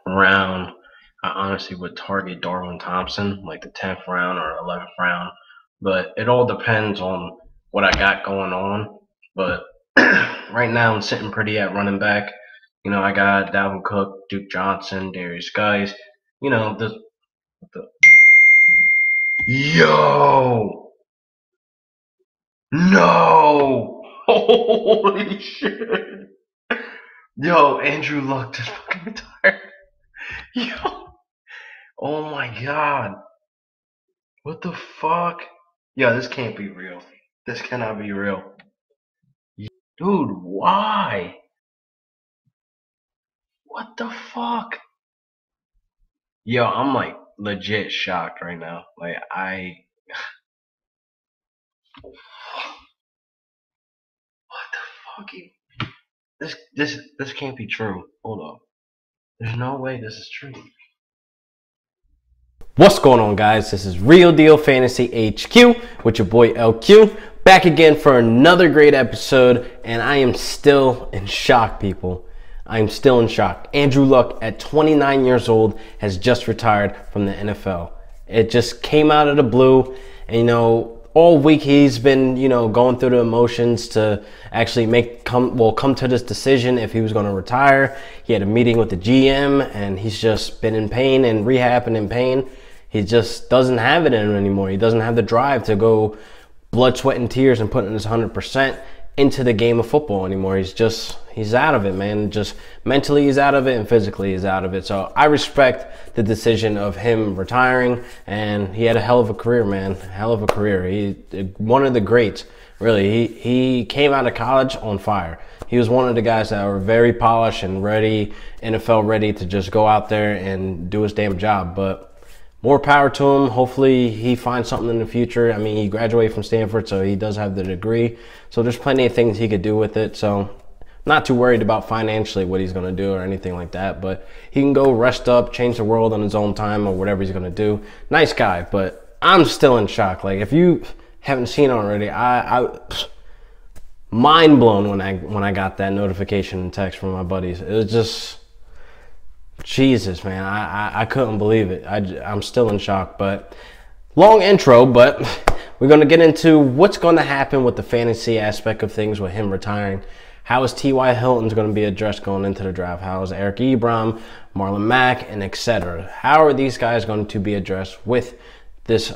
round, I honestly would target Darwin Thompson, like the 10th round or 11th round. But it all depends on what I got going on. But right now, I'm sitting pretty at running back. I got Dalvin Cook, Duke Johnson, Darius Guys. The yo, no, holy shit, yo, Andrew Luck just fucking retired. Yo, oh my god, what the fuck? Yo, this can't be real. This cannot be real. Dude, why? What the fuck? Yo, I'm like legit shocked right now. Like what the fuck? This can't be true. Hold up. There's no way this is true. What's going on, guys? This is Real Deal Fantasy HQ with your boy LQ, back again for another great episode, and I am still in shock, people. I am still in shock. Andrew Luck, at 29 years old, has just retired from the NFL. It just came out of the blue, and all week he's been, going through the emotions to actually come to this decision if he was going to retire. He had a meeting with the GM, and he's just been in pain and rehab and in pain. He just doesn't have it in him anymore. He doesn't have the drive to go blood, sweat, and tears and putting his 100% into the game of football anymore. He's out of it, man. Just mentally he's out of it, and physically he's out of it. So I respect the decision of him retiring, and he had a hell of a career, man. Hell of a career. He one of the greats, really. He came out of college on fire. He was one of the guys that were very polished and ready, NFL ready to just go out there and do his damn job. But more power to him. Hopefully he finds something in the future. I mean, he graduated from Stanford, so he does have the degree. So there's plenty of things he could do with it. So not too worried about financially what he's going to do or anything like that. But he can go rest up, change the world on his own time or whatever he's going to do. Nice guy, but I'm still in shock. Like, if you haven't seen it already, I mind blown when I got that notification and text from my buddies. It was just, Jesus, man, I couldn't believe it. I'm still in shock. But long intro, but we're going to get into what's going to happen with the fantasy aspect of things with him retiring. How is TY Hilton's going to be addressed going into the draft? How is Eric Ebron, Marlon Mack, and etc.? How are these guys going to be addressed with this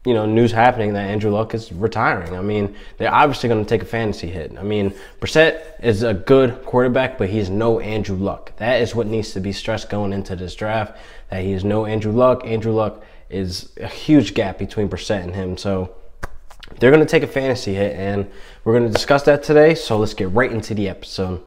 news happening that Andrew Luck is retiring? I mean, they're obviously going to take a fantasy hit. I mean, Brissett is a good quarterback, but he's no Andrew Luck. That is what needs to be stressed going into this draft, that he is no Andrew Luck. Andrew Luck is a huge gap between Brissett and him. So they're going to take a fantasy hit, and we're going to discuss that today. So let's get right into the episode.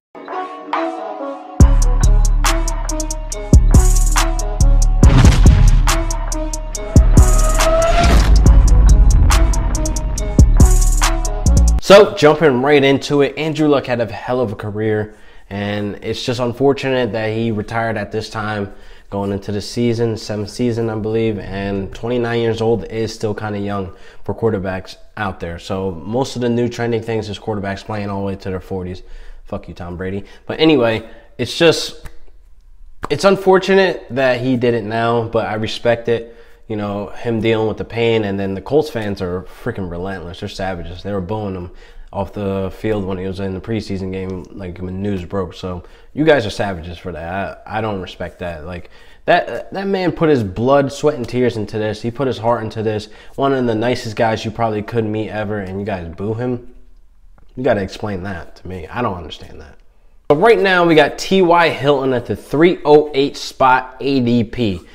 So jumping right into it, Andrew Luck had a hell of a career, and it's just unfortunate that he retired at this time going into the season, 7th season, I believe, and 29 years old is still kind of young for quarterbacks out there. So most of the new trending things is quarterbacks playing all the way to their 40s. Fuck you, Tom Brady. But anyway, it's unfortunate that he did it now, but I respect it. Him dealing with the pain, and then the Colts fans are freaking relentless. They're savages. They were booing him off the field when he was in the preseason game, like when news broke. So you guys are savages for that. I don't respect that. Like, that man put his blood, sweat, and tears into this. He put his heart into this. One of the nicest guys you probably could meet ever, and you guys boo him? You got to explain that to me. I don't understand that. But right now, we got TY Hilton at the 308 spot ADP.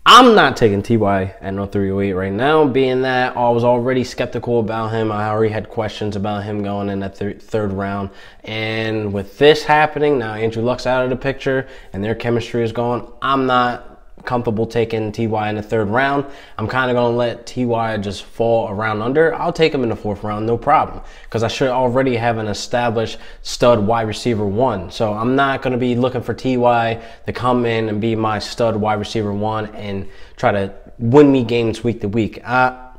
I'm not taking TY at no 308 right now, being that I was already skeptical about him. I already had questions about him going in that third round. And with this happening, now Andrew Luck's out of the picture and their chemistry is gone. I'm not comfortable taking TY in the third round. I'm kind of going to let TY just fall a round under. I'll take him in the 4th round, no problem, because I should already have an established stud wide receiver 1. So I'm not going to be looking for TY to come in and be my stud wide receiver 1 and try to win me games week to week.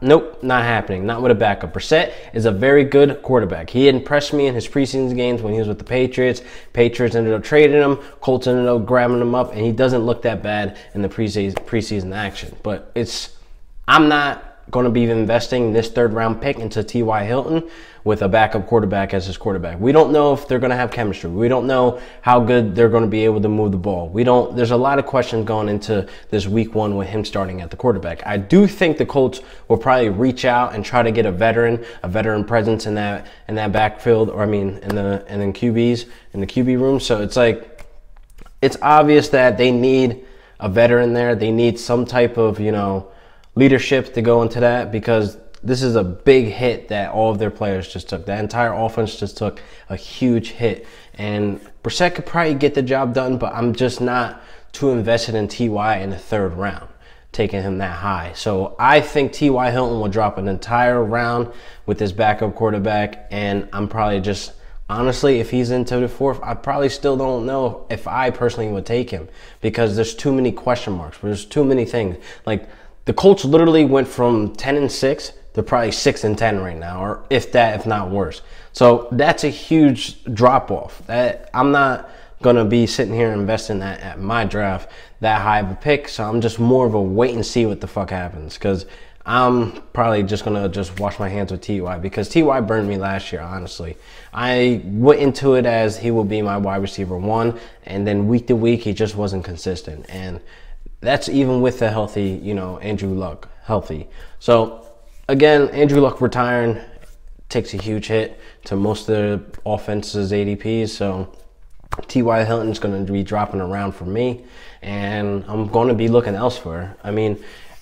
Nope, not happening. Not with a backup. Brissett is a very good quarterback. He impressed me in his preseason games when he was with the Patriots. Patriots ended up trading him. Colts ended up grabbing him up, and he doesn't look that bad in the preseason action. But I'm not going to be investing this third-round pick into TY Hilton with a backup quarterback as his quarterback. We don't know if they're going to have chemistry. We don't know how good they're going to be able to move the ball. There's a lot of questions going into this week 1 with him starting at the quarterback. I do think the Colts will probably reach out and try to get a veteran presence in that backfield, or in the QBs, in the QB room. So it's obvious that they need a veteran there. They need some type of, leadership to go into that, because this is a big hit that all of their players just took. That entire offense just took a huge hit. And Brissett could probably get the job done, but I'm just not too invested in TY in the 3rd round, taking him that high. So I think TY Hilton will drop an entire round with his backup quarterback, and I'm probably just, honestly, if he's into the 4th, I probably still don't know if I personally would take him, because there's too many question marks. There's too many things. Like, the Colts literally went from 10-6 to probably 6-10 right now, or if not worse. So that's a huge drop off. That I'm not gonna be sitting here investing that at my draft that high of a pick. So I'm just more of a wait and see what the fuck happens, because I'm probably just gonna wash my hands with TY, because TY burned me last year. Honestly, I went into it as he will be my wide receiver 1, and then week to week he just wasn't consistent. And that's even with the healthy, Andrew Luck healthy. So again, Andrew Luck retiring takes a huge hit to most of the offense's ADPs. So T.Y. Hilton's going to be dropping around for me, and I'm going to be looking elsewhere.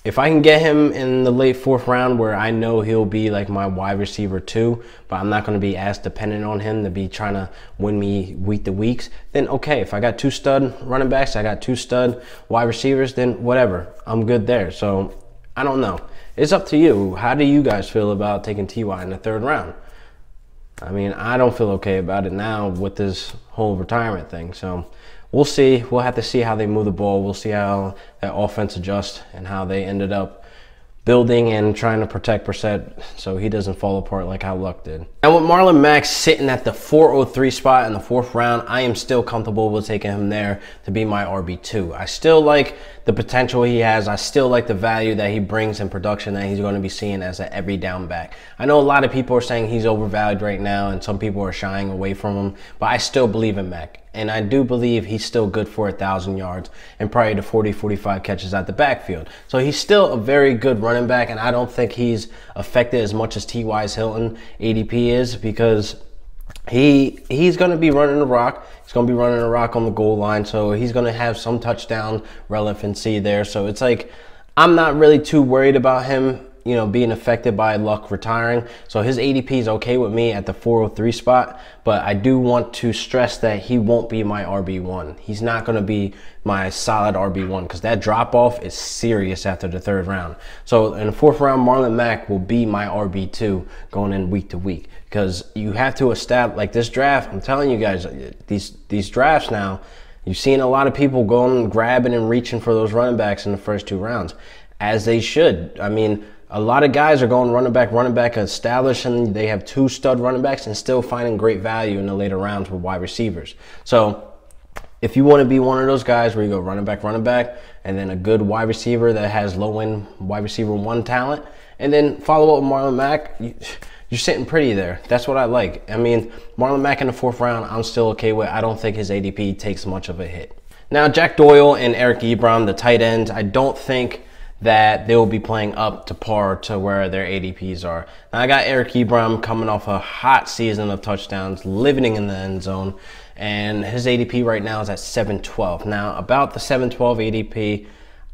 If I can get him in the late 4th round where I know he'll be like my wide receiver 2, but I'm not going to be as dependent on him to be trying to win me week to weeks, then okay. If I got 2 stud running backs, I got 2 stud wide receivers, then whatever. I'm good there. So I don't know. It's up to you. How do you guys feel about taking T.Y. in the 3rd round? I don't feel okay about it now with this whole retirement thing. So we'll see. We'll have to see how they move the ball. We'll see how that offense adjusts and how they ended up building and trying to protect Brissett so he doesn't fall apart like how Luck did. And with Marlon Mack sitting at the 403 spot in the 4th round, I am still comfortable with taking him there to be my RB2. I still like the potential he has. I still like the value that he brings in production that he's going to be seeing as an every down back. I know a lot of people are saying he's overvalued right now, and some people are shying away from him, but I still believe in Mack. And I do believe he's still good for 1,000 yards and probably the 40-45 catches at the backfield. So he's still a very good running back, and I don't think he's affected as much as T.Y.'s Hilton ADP is, because he's going to be running the rock. He's going to be running the rock on the goal line, so he's going to have some touchdown relevancy there. So it's like I'm not really too worried about him being affected by Luck retiring. So his ADP is okay with me at the 403 spot, but I do want to stress that he won't be my RB1. He's not going to be my solid RB1, because that drop off is serious after the 3rd round. So in the 4th round, Marlon Mack will be my RB2 going in week to week, because you have to establish, like this draft, I'm telling you guys, these drafts now, you've seen a lot of people going and grabbing and reaching for those running backs in the first 2 rounds, as they should. A lot of guys are going running back established, and they have 2 stud running backs and still finding great value in the later rounds with wide receivers. So if you want to be one of those guys where you go running back, and then a good wide receiver that has low-end wide receiver 1 talent, and then follow up with Marlon Mack, you're sitting pretty there. That's what I like. Marlon Mack in the 4th round, I'm still okay with. I don't think his ADP takes much of a hit. Now, Jack Doyle and Eric Ebron, the tight ends, I don't think that they will be playing up to par to where their ADPs are. Now, I got Eric Ebron coming off a hot season of touchdowns, living in the end zone, and his ADP right now is at 712. Now, about the 712 ADP,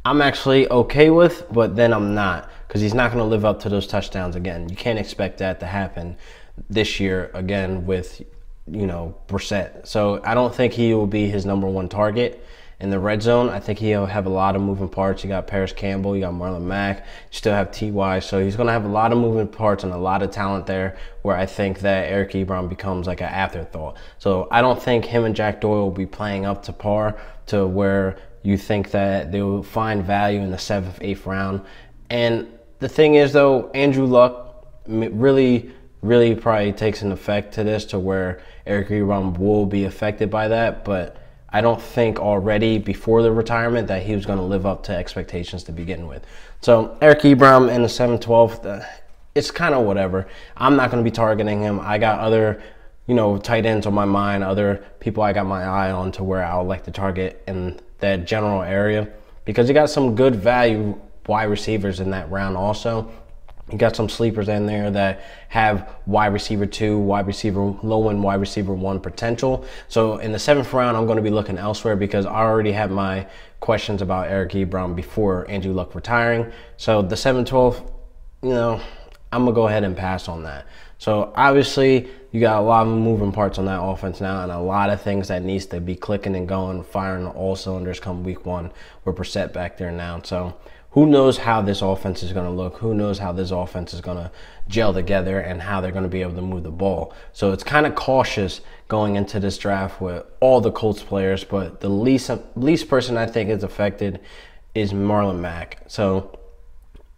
I'm actually okay with, but then I'm not, because he's not going to live up to those touchdowns again. You can't expect that to happen this year again with, Brissett. So I don't think he will be his #1 target. In the red zone, I think he'll have a lot of moving parts. You got Paris Campbell, you got Marlon Mack, you still have T.Y. So he's going to have a lot of moving parts and a lot of talent there, where I think that Eric Ebron becomes like an afterthought. So I don't think him and Jack Doyle will be playing up to par to where you think that they will find value in the 7th, 8th round. And the thing is, though, Andrew Luck really probably takes an effect to this, to where Eric Ebron will be affected by that. But I don't think already before the retirement that he was going to live up to expectations to begin with. So Eric Ebron in the 7-12, it's kind of whatever. I'm not going to be targeting him. I got other, tight ends on my mind, other people I got my eye on, to where I would like to target in that general area, because you got some good value wide receivers in that round also. You got some sleepers in there that have wide receiver 2, low end wide receiver 1 potential. So in the 7th round, I'm going to be looking elsewhere, because I already had my questions about Eric Ebron before Andrew Luck retiring. So the 7-12, I'm going to go ahead and pass on that. So obviously you got a lot of moving parts on that offense now, and a lot of things that needs to be clicking and going, firing all cylinders come week 1 with Brissett back there now. So who knows how this offense is going to look? Who knows how this offense is going to gel together and how they're going to be able to move the ball? So it's kind of cautious going into this draft with all the Colts players, but the least person I think is affected is Marlon Mack. So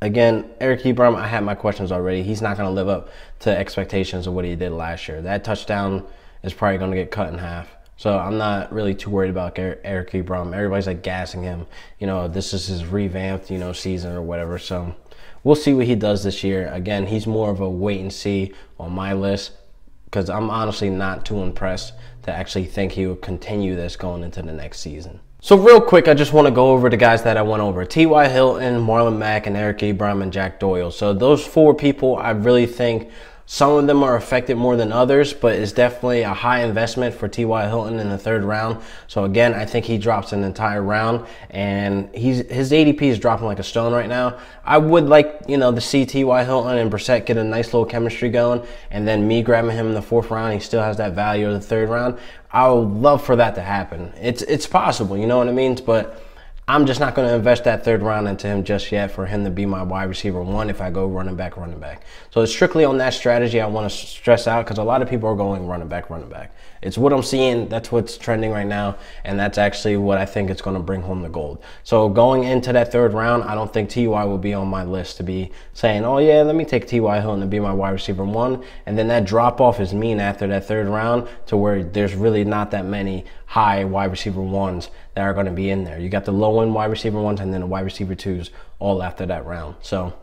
again, Eric Ebron, I had my questions already. He's not going to live up to expectations of what he did last year. That touchdown is probably going to get cut in half. So I'm not really too worried about Eric Ebron. Everybody's like gassing him. This is his revamped, season or whatever. So we'll see what he does this year. Again, he's more of a wait and see on my list, because I'm honestly not too impressed to actually think he will continue this going into the next season. So real quick, I just want to go over the guys that I went over. TY Hilton, Marlon Mack, and Eric Ebron, and Jack Doyle. So those 4 people, I really think some of them are affected more than others, but it's definitely a high investment for TY Hilton in the 3rd round. So again, I think he drops an entire round, and his ADP is dropping like a stone right now. I would like, to see TY Hilton and Brissett get a nice little chemistry going, and then me grabbing him in the 4th round, he still has that value of the 3rd round. I would love for that to happen. It's possible, you know what I mean? But I'm just not going to invest that 3rd round into him just yet for him to be my wide receiver 1 if I go running back. So it's strictly on that strategy I want to stress out, because a lot of people are going running back. It's what I'm seeing. That's what's trending right now, and that's actually what I think is going to bring home the gold. So going into that 3rd round, I don't think TY will be on my list to be saying, oh yeah, let me take TY Hilton to be my wide receiver 1, and then that drop off is mean after that 3rd round, to where there's really not that many high wide receiver 1s that are going to be in there. You got the low end wide receiver 1s and then the wide receiver 2s all after that round. So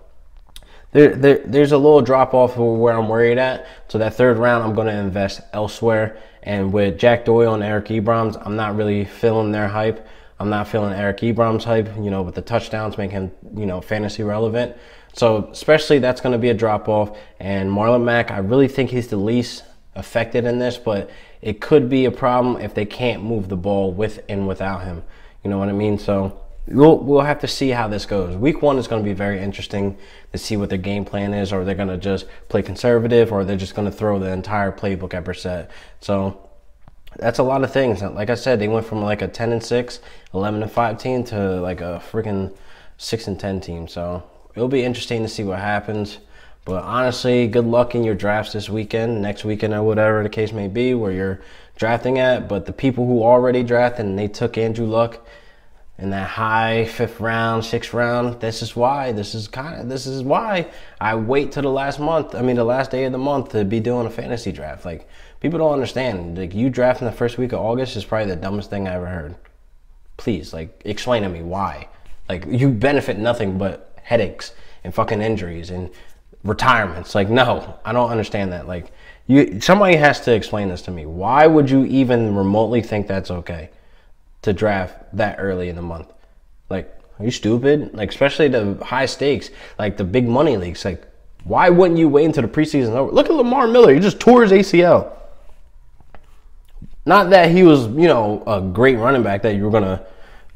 there's a little drop off where I'm worried at. So that 3rd round, I'm going to invest elsewhere. And with Jack Doyle and Eric Ebron, I'm not really feeling their hype. I'm not feeling Eric Ebron's hype, with the touchdowns making him, fantasy relevant. So especially that's going to be a drop off. And Marlon Mack, I really think he's the least affected in this, but it could be a problem if they can't move the ball with and without him. You know what I mean? So we'll have to see how this goes. Week 1 is going to be very interesting to see what their game plan is, or they're going to just play conservative, or they're just going to throw the entire playbook at Brissett. So that's a lot of things. Like I said, they went from like a 10-6, 11-5 team to like a freaking 6-10 team. So it'll be interesting to see what happens. But honestly, good luck in your drafts this weekend, next weekend, or whatever the case may be where you're drafting at. But the people who already drafted and they took Andrew Luck in that high 5th round, 6th round, this is why I wait till the last day of the month to be doing a fantasy draft. Like, people don't understand. Like, you drafting the first week of August is probably the dumbest thing I ever heard. Please, like, explain to me why. Like, you benefit nothing but headaches and fucking injuries and retirements. Like, no, I don't understand that. Like, somebody has to explain this to me. Why would you even remotely think that's okay to draft that early in the month? Like, are you stupid? Like, especially the high stakes, like the big money leagues. Like, why wouldn't you wait until the preseason over? Look at Lamar Miller. He just tore his ACL. Not that he was, a great running back that you were going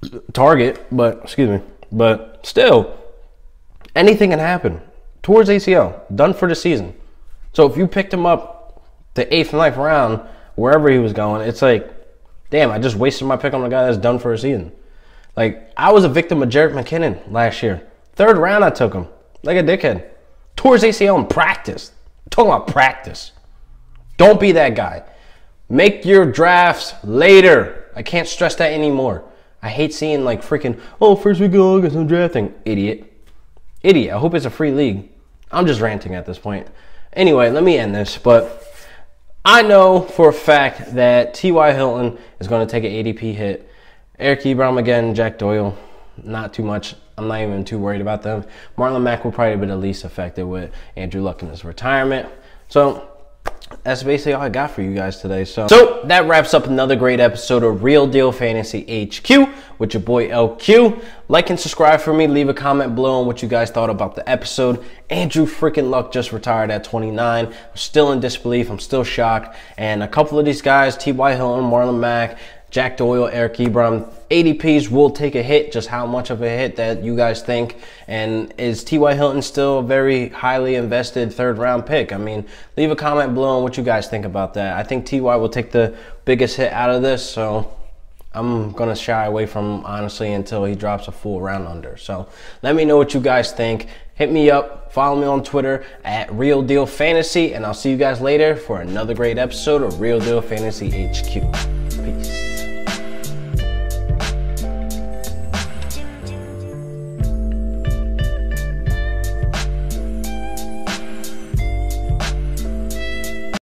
to target, but still, anything can happen. Tore his ACL, done for the season. So if you picked him up the 8th, 9th round, wherever he was going, it's like, damn, I just wasted my pick on a guy that's done for a season. Like, I was a victim of Jerick McKinnon last year. 3rd round, I took him like a dickhead. Tore his ACL in practice. I'm talking about practice. Don't be that guy. Make your drafts later. I can't stress that anymore. I hate seeing like freaking, oh, first week of August, I'm drafting. Idiot. Idiot. I hope it's a free league. I'm just ranting at this point. Anyway, let me end this. But I know for a fact that TY Hilton is going to take an ADP hit. Eric Ebron again, Jack Doyle, not too much. I'm not even too worried about them. Marlon Mack will probably be the least affected with Andrew Luck in his retirement. So that's basically all I got for you guys today. So that wraps up another great episode of Real Deal Fantasy HQ with your boy LQ. Like and subscribe for me. Leave a comment below on what you guys thought about the episode. Andrew freaking Luck just retired at 29. I'm still in disbelief. I'm still shocked. And a couple of these guys, T.Y. Hilton, Marlon Mack, Jack Doyle, Eric Ebron, ADPs will take a hit. Just how much of a hit that you guys think? And is T.Y. Hilton still a very highly invested third-round pick? I mean, leave a comment below on what you guys think about that. I think T.Y. will take the biggest hit out of this, so I'm going to shy away from, honestly, until he drops a full round under. So let me know what you guys think. Hit me up. Follow me on Twitter at Real Deal Fantasy, and I'll see you guys later for another great episode of Real Deal Fantasy HQ. Peace.